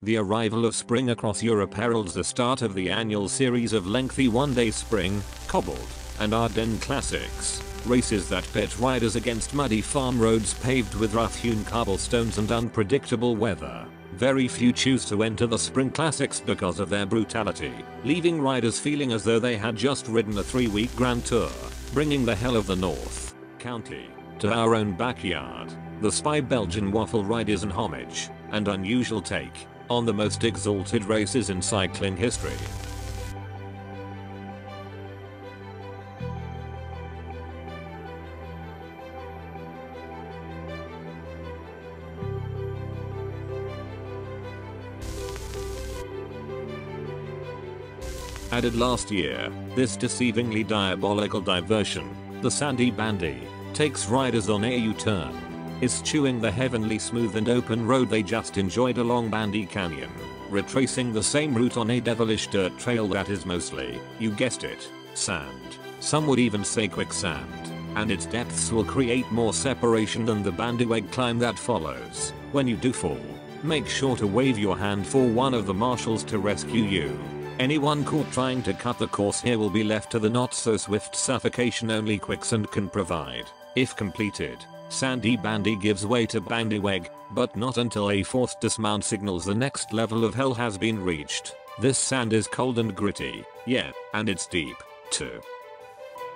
The arrival of spring across Europe heralds the start of the annual series of lengthy one-day spring, cobbled, and Ardennes classics, races that pit riders against muddy farm roads paved with rough-hewn cobblestones and unpredictable weather. Very few choose to enter the spring classics because of their brutality, leaving riders feeling as though they had just ridden a 3-week Grand Tour, bringing the hell of the North County to our own backyard. The SPY Belgian Waffle Ride is an homage and unusual take on the most exalted races in cycling history. Added last year, this deceivingly diabolical diversion, the Sandy Bandy, takes riders on a U-turn, is chewing the heavenly smooth and open road they just enjoyed along Bandy Canyon, retracing the same route on a devilish dirt trail that is mostly, you guessed it, sand. Some would even say quicksand, and its depths will create more separation than the bandyweg climb that follows. When you do fall, make sure to wave your hand for one of the marshals to rescue you. Anyone caught trying to cut the course here will be left to the not so swift suffocation only quicksand can provide. If completed, Sandy Bandy gives way to bandyweg, but not until a fourth dismount signals the next level of hell has been reached. This sand is cold and gritty, yeah, and it's deep, too.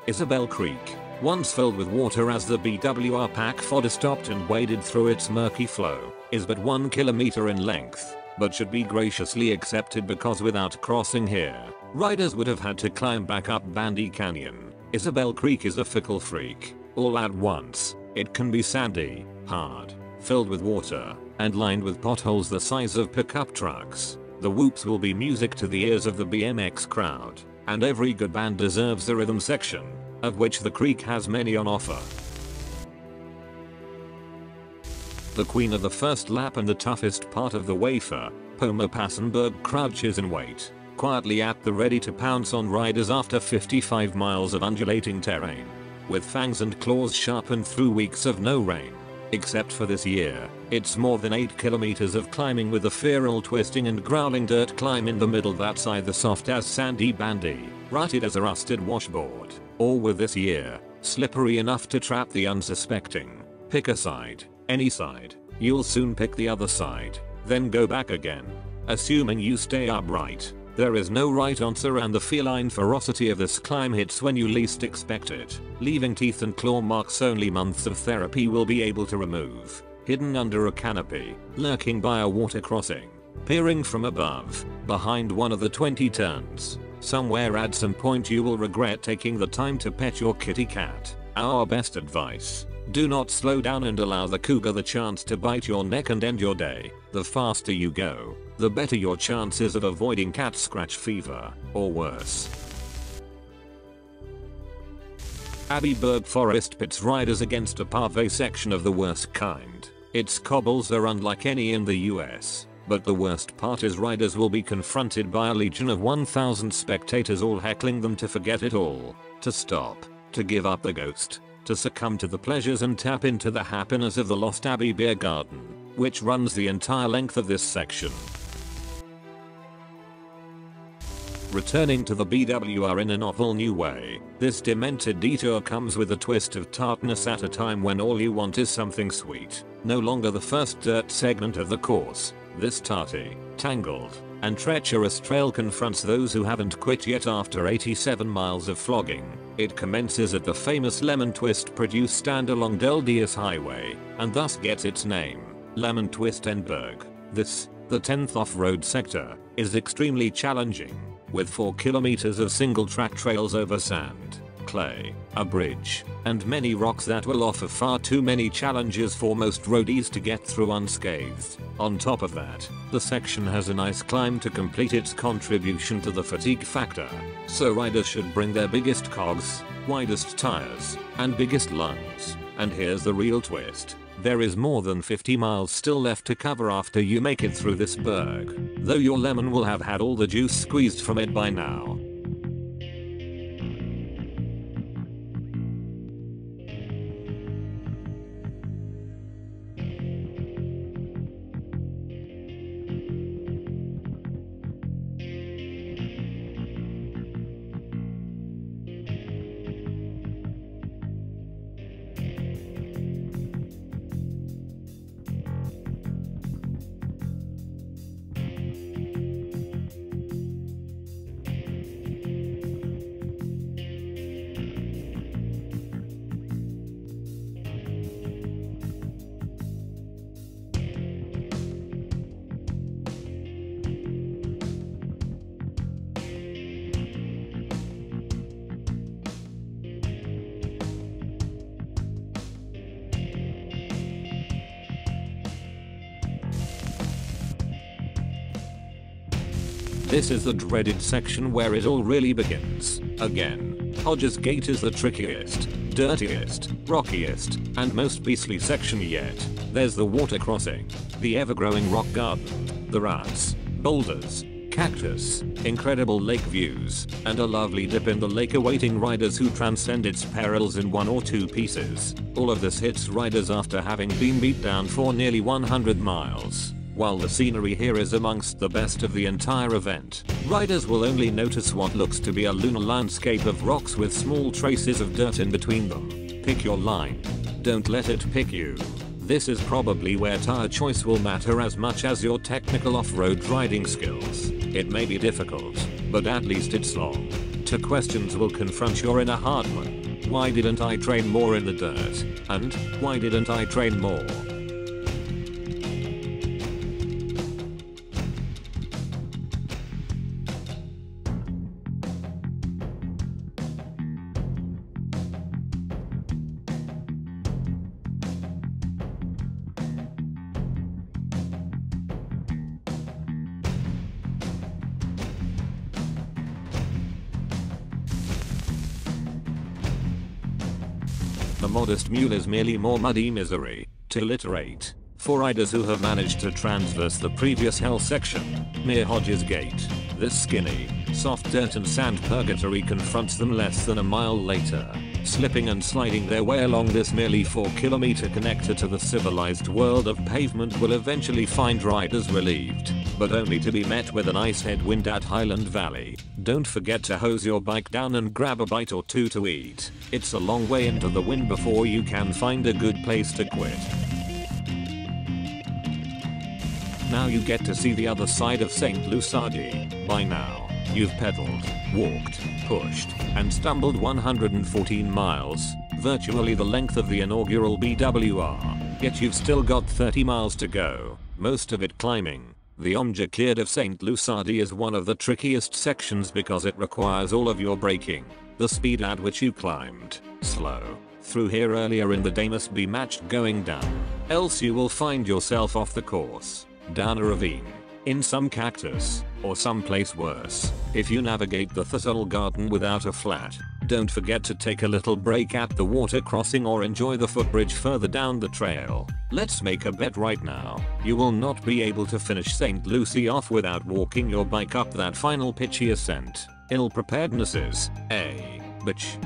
Isabel Creek, once filled with water as the BWR pack fodder stopped and waded through its murky flow, is but 1 kilometer in length, but should be graciously accepted because without crossing here, riders would have had to climb back up Bandy Canyon. Isabel Creek is a fickle freak, all at once. It can be sandy, hard, filled with water, and lined with potholes the size of pickup trucks. The whoops will be music to the ears of the BMX crowd, and every good band deserves the rhythm section, of which the creek has many on offer. The queen of the first lap and the toughest part of the wafer, Poma Passenberg crouches in wait, quietly at the ready to pounce on riders after 55 miles of undulating terrain. With fangs and claws sharpened through weeks of no rain. Except for this year, it's more than 8 kilometers of climbing with a feral twisting and growling dirt climb in the middle that's either soft as Sandy Bandy, rutted as a rusted washboard, or with this year, slippery enough to trap the unsuspecting. Pick a side, any side, you'll soon pick the other side, then go back again. Assuming you stay upright. There is no right answer and the feline ferocity of this climb hits when you least expect it, leaving teeth and claw marks only months of therapy will be able to remove. Hidden under a canopy, lurking by a water crossing, peering from above, behind one of the 20 turns, somewhere at some point you will regret taking the time to pet your kitty cat. Our best advice. Do not slow down and allow the cougar the chance to bite your neck and end your day. The faster you go, the better your chances of avoiding cat scratch fever, or worse. Abbeyburg Forest pits riders against a pave section of the worst kind. Its cobbles are unlike any in the US, but the worst part is riders will be confronted by a legion of 1,000 spectators all heckling them to forget it all, to stop, to give up the ghost, to succumb to the pleasures and tap into the happiness of the Lost Abbey Beer Garden, which runs the entire length of this section. Returning to the BWR in a novel new way, this demented detour comes with a twist of tartness at a time when all you want is something sweet. No longer the first dirt segment of the course, this tarty, tangled, and treacherous trail confronts those who haven't quit yet after 87 miles of flogging. It commences at the famous Lemon Twist Produce stand along Del Diaz Highway, and thus gets its name, Lemon Twist Enberg. This, the 10th off-road sector, is extremely challenging, with 4 kilometers of single-track trails over sand, clay, a bridge, and many rocks that will offer far too many challenges for most roadies to get through unscathed. On top of that, the section has a nice climb to complete its contribution to the fatigue factor, so riders should bring their biggest cogs, widest tires, and biggest lungs. And here's the real twist. There is more than 50 miles still left to cover after you make it through this berg, though your lemon will have had all the juice squeezed from it by now. This is the dreaded section where it all really begins. Again, Hodges Gate is the trickiest, dirtiest, rockiest, and most beastly section yet. There's the water crossing, the ever-growing rock garden, the ruts, boulders, cactus, incredible lake views, and a lovely dip in the lake awaiting riders who transcend its perils in 1 or 2 pieces. All of this hits riders after having been beat down for nearly 100 miles. While the scenery here is amongst the best of the entire event, riders will only notice what looks to be a lunar landscape of rocks with small traces of dirt in between them. Pick your line. Don't let it pick you. This is probably where tire choice will matter as much as your technical off-road riding skills. It may be difficult, but at least it's long. 2 questions will confront your inner hard one. Why didn't I train more in the dirt? And, why didn't I train more? The modest mule is merely more muddy misery, to alliterate. For riders who have managed to transverse the previous hell section, near Hodges Gate, this skinny, soft dirt and sand purgatory confronts them less than a mile later. Slipping and sliding their way along this merely 4-kilometer connector to the civilized world of pavement will eventually find riders relieved, but only to be met with an ice headwind at Highland Valley. Don't forget to hose your bike down and grab a bite or 2 to eat. It's a long way into the wind before you can find a good place to quit. Now you get to see the other side of St. Lusardi. By now, you've pedaled, walked, pushed, and stumbled 114 miles, virtually the length of the inaugural BWR, yet you've still got 30 miles to go, most of it climbing. The Omja of St. Lusardi is one of the trickiest sections because it requires all of your braking. The speed at which you climbed, slow, through here earlier in the day must be matched going down, else you will find yourself off the course, down a ravine, in some cactus, or someplace worse. If you navigate the Thistle Garden without a flat, don't forget to take a little break at the water crossing or enjoy the footbridge further down the trail. Let's make a bet right now. You will not be able to finish St. Lucie off without walking your bike up that final pitchy ascent. Ill preparedness is a bitch.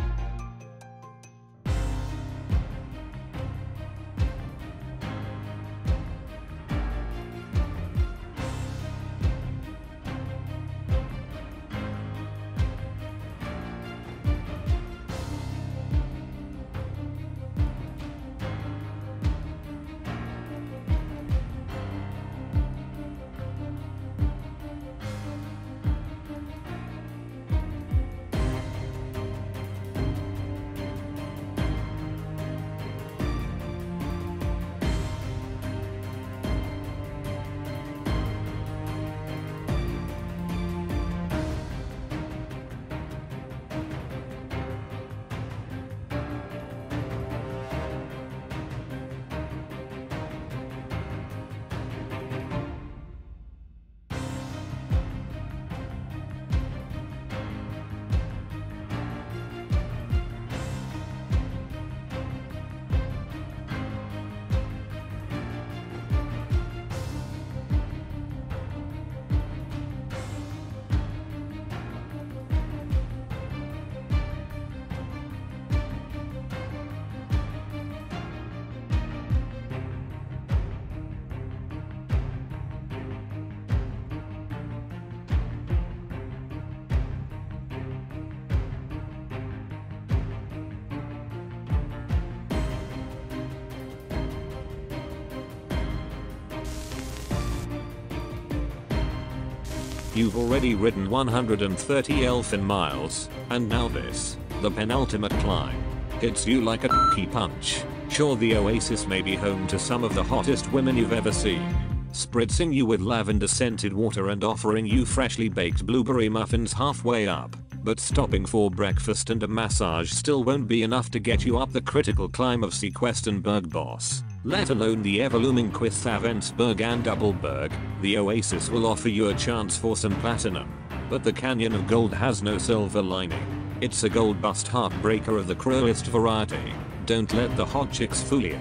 You've already ridden 130 elfin miles, and now this, the penultimate climb, hits you like a key punch. Sure, the oasis may be home to some of the hottest women you've ever seen, spritzing you with lavender scented water and offering you freshly baked blueberry muffins halfway up, but stopping for breakfast and a massage still won't be enough to get you up the critical climb of Sequestenberg Boss. let alone the ever-looming Quizavensberg and Doubleberg. The Oasis will offer you a chance for some platinum. But the Canyon of Gold has no silver lining. It's a gold bust heartbreaker of the cruelest variety. Don't let the hot chicks fool ya.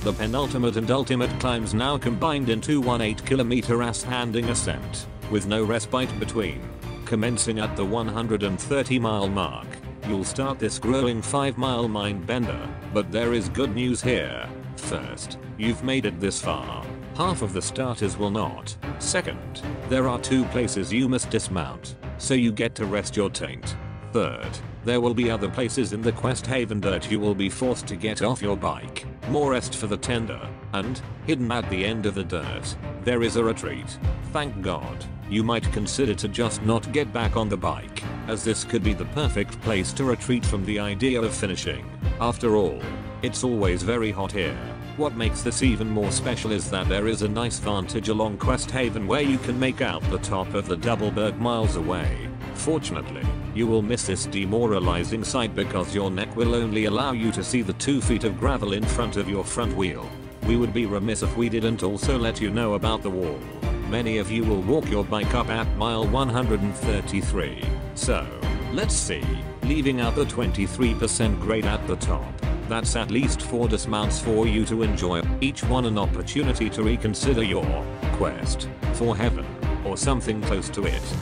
The penultimate and ultimate climbs now combined into one 8-kilometer ass-handing ascent, with no respite between. Commencing at the 130-mile mark, you'll start this grueling 5-mile mind bender, but there is good news here. First, you've made it this far. Half of the starters will not. Second, there are 2 places you must dismount, so you get to rest your taint. Third, there will be other places in the quest haven that you will be forced to get off your bike. More rest for the tender. And, hidden at the end of the dirt, there is a retreat. Thank God. You might consider to just not get back on the bike, as this could be the perfect place to retreat from the idea of finishing. After all, it's always very hot here. What makes this even more special is that there is a nice vantage along Quest Haven where you can make out the top of the Doubleberg miles away. Fortunately, you will miss this demoralizing sight because your neck will only allow you to see the 2 feet of gravel in front of your front wheel. We would be remiss if we didn't also let you know about the wall. Many of you will walk your bike up at mile 133. So, let's see, leaving out the 23% grade at the top. That's at least 4 dismounts for you to enjoy, each one an opportunity to reconsider your quest for heaven, or something close to it.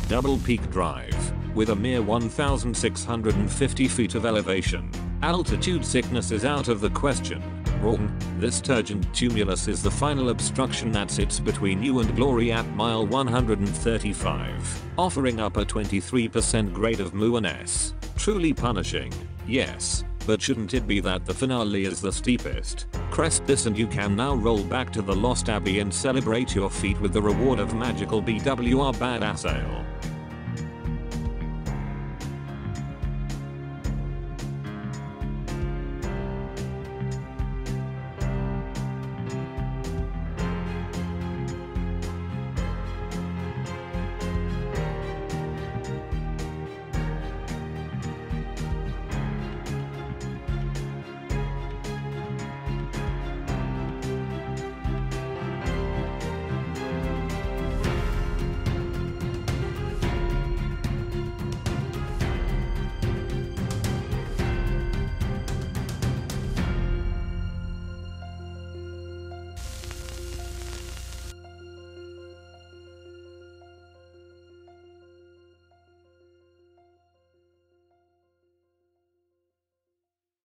Double Peak Drive, with a mere 1,650 feet of elevation. Altitude sickness is out of the question. Wrong, this turgent tumulus is the final obstruction that sits between you and glory at mile 135, offering up a 23% grade of Mu&S. Truly punishing, yes, but shouldn't it be that the finale is the steepest? Crest this and you can now roll back to the Lost Abbey and celebrate your feat with the reward of magical BWR Badass Ale.